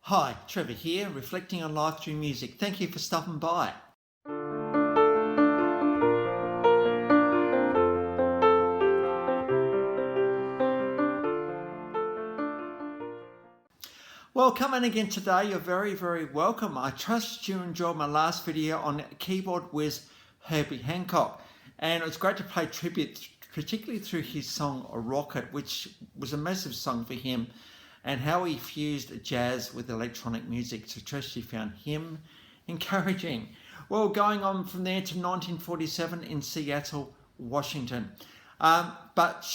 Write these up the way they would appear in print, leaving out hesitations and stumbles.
Hi, Trevor here, reflecting on life through music. Thank you for stopping by. Well, come in again today. You're very, very welcome. I trust you enjoyed my last video on keyboard whiz Herbie Hancock. And it was great to pay tribute, particularly through his song Rocket, which was a massive song for him, and how he fused jazz with electronic music. So trust you found him encouraging. Well, going on from there to 1947 in Seattle, Washington. But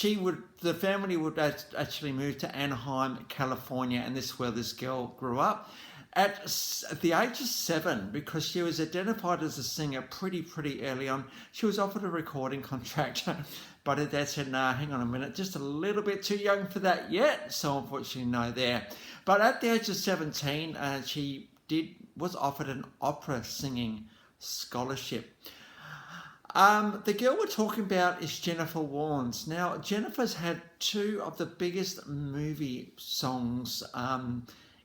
the family would actually move to Anaheim, California, and this is where this girl grew up. At the age of 7, because she was identified as a singer pretty early on, she was offered a recording contract. But her dad said, "No, hang on a minute, just a little bit too young for that yet." So unfortunately, no there. But at the age of 17, she was offered an opera singing scholarship. The girl we're talking about is Jennifer Warnes. Now, Jennifer's had two of the biggest movie songs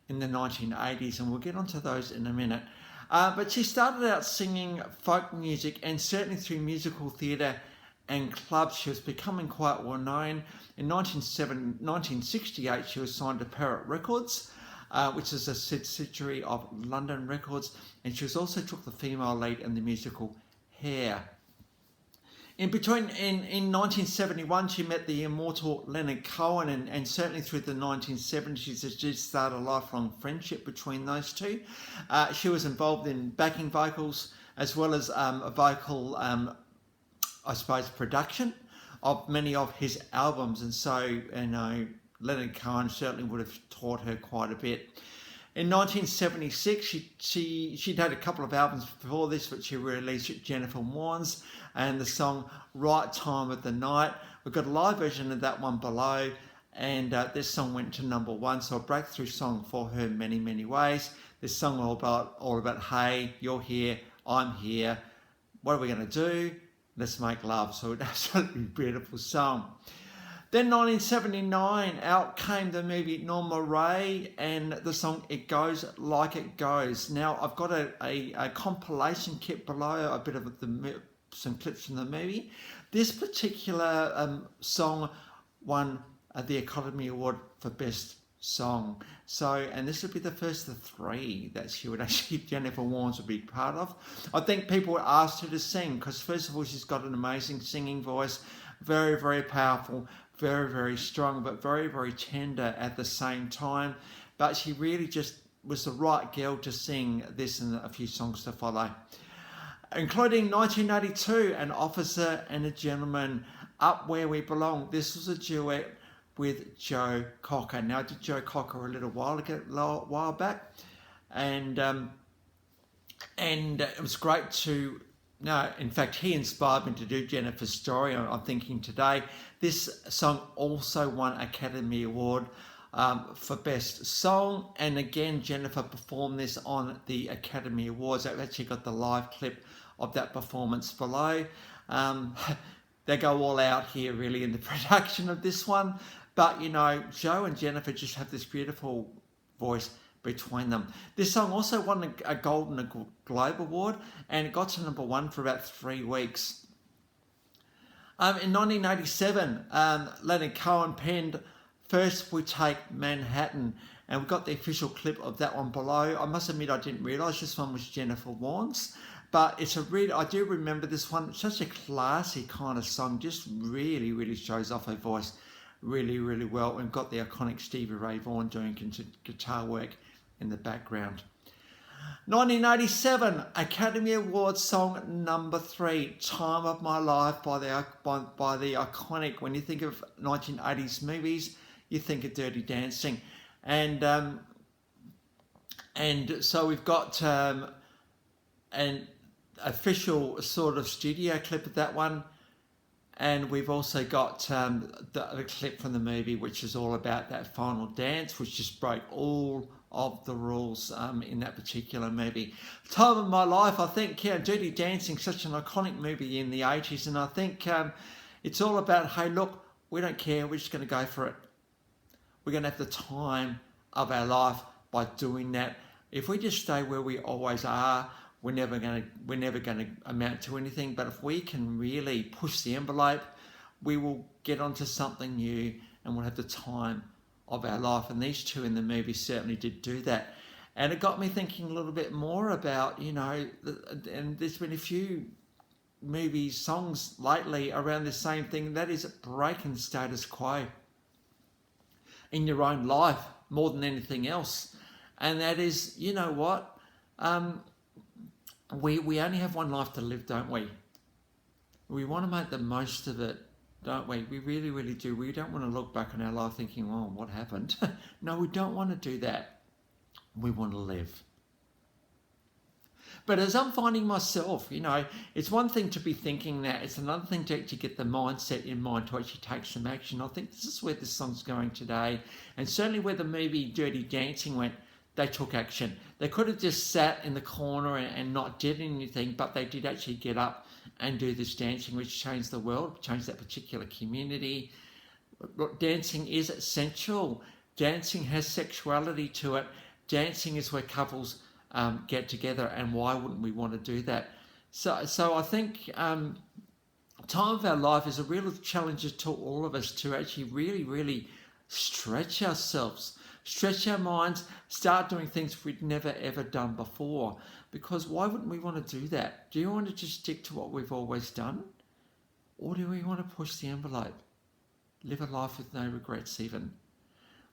in the 1980s, and we'll get onto those in a minute. But she started out singing folk music, and certainly through musical theatre and clubs, she was becoming quite well known. In 1968, she was signed to Parrot Records, which is a subsidiary of London Records, and she also took the female lead in the musical Hair. In 1971, she met the immortal Leonard Cohen, and certainly through the 1970s, it did start a lifelong friendship between those two. She was involved in backing vocals as well as a vocal, production of many of his albums, and so Leonard Cohen certainly would have taught her quite a bit. In 1976, she'd had a couple of albums before this, but she released Jennifer Warnes and the song Right Time of the Night. We've got a live version of that one below, and this song went to #1, so a breakthrough song for her in many ways. This song all about hey, you're here, I'm here, what are we going to do? Let's make love. So an absolutely beautiful song. Then 1979, out came the movie Norma Rae and the song It Goes Like It Goes. Now, I've got a compilation kit below, a bit of some clips from the movie. This particular song won the Academy Award for Best Song. So, and this would be the first of 3 that Jennifer Warnes would be part of. I think people asked her to sing because, first of all, she's got an amazing singing voice, very powerful, very strong, but very tender at the same time. But she really just was the right girl to sing this and a few songs to follow. Including 1982, An Officer and a Gentleman, Up Where We Belong. This was a duet with Joe Cocker. Now, I did Joe Cocker a little while back, and it was great to. No, in fact, he inspired me to do Jennifer's story. I'm thinking today. This song also won Academy Award for Best Song. And again, Jennifer performed this on the Academy Awards. I've actually got the live clip of that performance below. They go all out here really in the production of this one. But, Joe and Jennifer just have this beautiful voice between them. This song also won a Golden Globe Award, and it got to #1 for about 3 weeks. In 1987, Leonard Cohen penned First We Take Manhattan, and we've got the official clip of that one below. I must admit I didn't realise this one was Jennifer Warnes, but I do remember this one. It's such a classy kind of song, just really shows off her voice really well. We've got the iconic Stevie Ray Vaughan doing guitar work in the background. 1987, Academy Awards song #3, Time of My Life by the iconic. When you think of 1980s movies, you think of Dirty Dancing, and so we've got an official sort of studio clip of that one. And we've also got the clip from the movie, which is all about that final dance, which just broke all of the rules in that particular movie. Time of My Life, I think, Dirty Dancing, such an iconic movie in the 80s. And I think it's all about, hey, look, we don't care, we're just going to go for it. We're going to have the time of our life. by doing that. If we just stay where we always are, we're never going to amount to anything. But if we can really push the envelope, we will get onto something new and we'll have the time of our life. And these two in the movie certainly did do that. And it got me thinking a little bit more about, you know, and there's been a few movie songs lately around the same thing, that is breaking status quo in your own life more than anything else. And that is, you know what, we only have one life to live, don't we? We want to make the most of it, don't we? We really, really do. We don't want to look back on our life thinking, oh, what happened? No, we don't want to do that. We want to live. But as I'm finding myself, you know, it's one thing to be thinking that, it's another thing to actually get the mindset in mind to actually take some action. I think this is where this song's going today, and certainly where the movie Dirty Dancing went. They took action. They could have just sat in the corner and not did anything, but they did actually get up and do this dancing, which changed the world, changed that particular community. Dancing is essential. Dancing has sexuality to it. Dancing is where couples get together, and why wouldn't we want to do that? So I think time of our life is a real challenge to all of us to actually really, really stretch ourselves, stretch our minds, start doing things we'd never ever done before. Because why wouldn't we want to do that? Do you want to just stick to what we've always done? Or do we want to push the envelope? Live a life with no regrets even.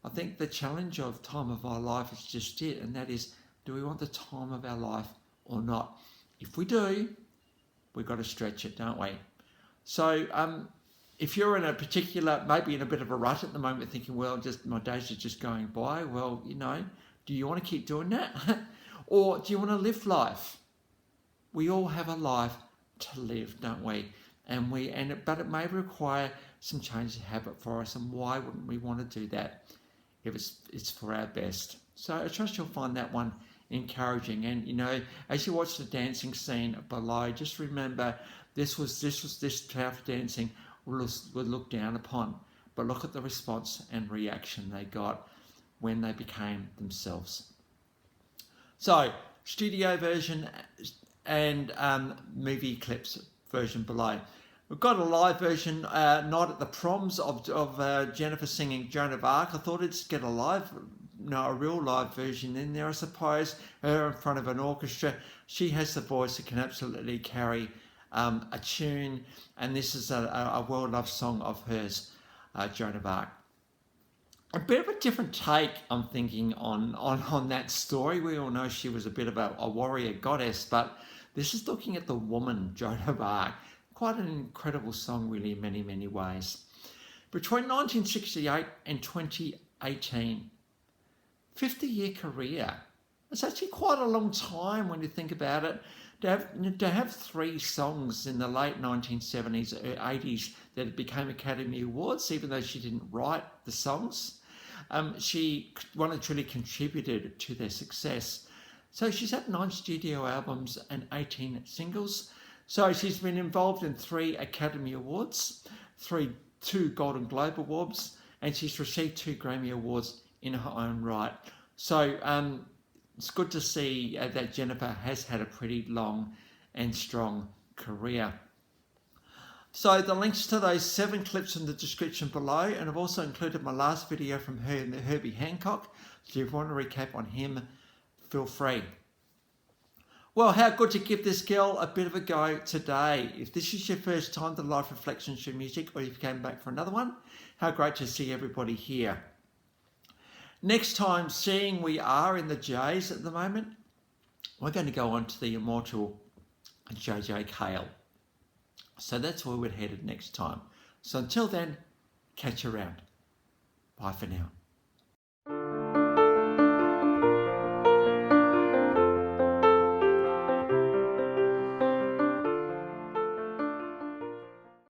I think the challenge of time of our life is just it, and that is, do we want the time of our life or not? If we do, we've got to stretch it, don't we? So if you're in a particular, maybe in a bit of a rut at the moment, thinking, well, just my days are just going by, well, you know, do you want to keep doing that? Or do you want to live life? We all have a life to live, don't we? But it may require some change of habit for us, and why wouldn't we want to do that if it's for our best? So I trust you'll find that one encouraging. And, you know, as you watch the dancing scene below, just remember this type of dancing was looked down upon, but look at the response and reaction they got when they became themselves. So studio version and movie clips version below. We've got a live version, not at the proms of Jennifer singing Joan of Arc. I thought I'd just get a real live version in there, I suppose. Her in front of an orchestra. She has the voice that can absolutely carry a tune, and this is a well-loved song of hers, Joan of Arc. A bit of a different take, I'm thinking, on that story. We all know she was a bit of a warrior goddess, but this is looking at the woman, Joan of Arc. Quite an incredible song, really, in many, many ways. Between 1968 and 2018, 50-year career. It's actually quite a long time when you think about it. To have 3 songs in the late 1970s, 80s that became Academy Awards, even though she didn't write the songs, she truly contributed to their success. So she's had 9 studio albums and 18 singles. So she's been involved in 3 Academy Awards, 2 Golden Globe Awards, and she's received 2 Grammy Awards in her own right. So it's good to see that Jennifer has had a pretty long and strong career. So the links to those 7 clips in the description below, and I've also included my last video from Herbie Hancock. So if you want to recap on him, feel free. Well, how good to give this girl a bit of a go today. If this is your first time to Life Reflections Through Music, or you came back for another one, how great to see everybody here. Next time, seeing we are in the J's at the moment, we're going to go on to the immortal J.J. Cale. So that's where we're headed next time. So until then, catch you around. Bye for now.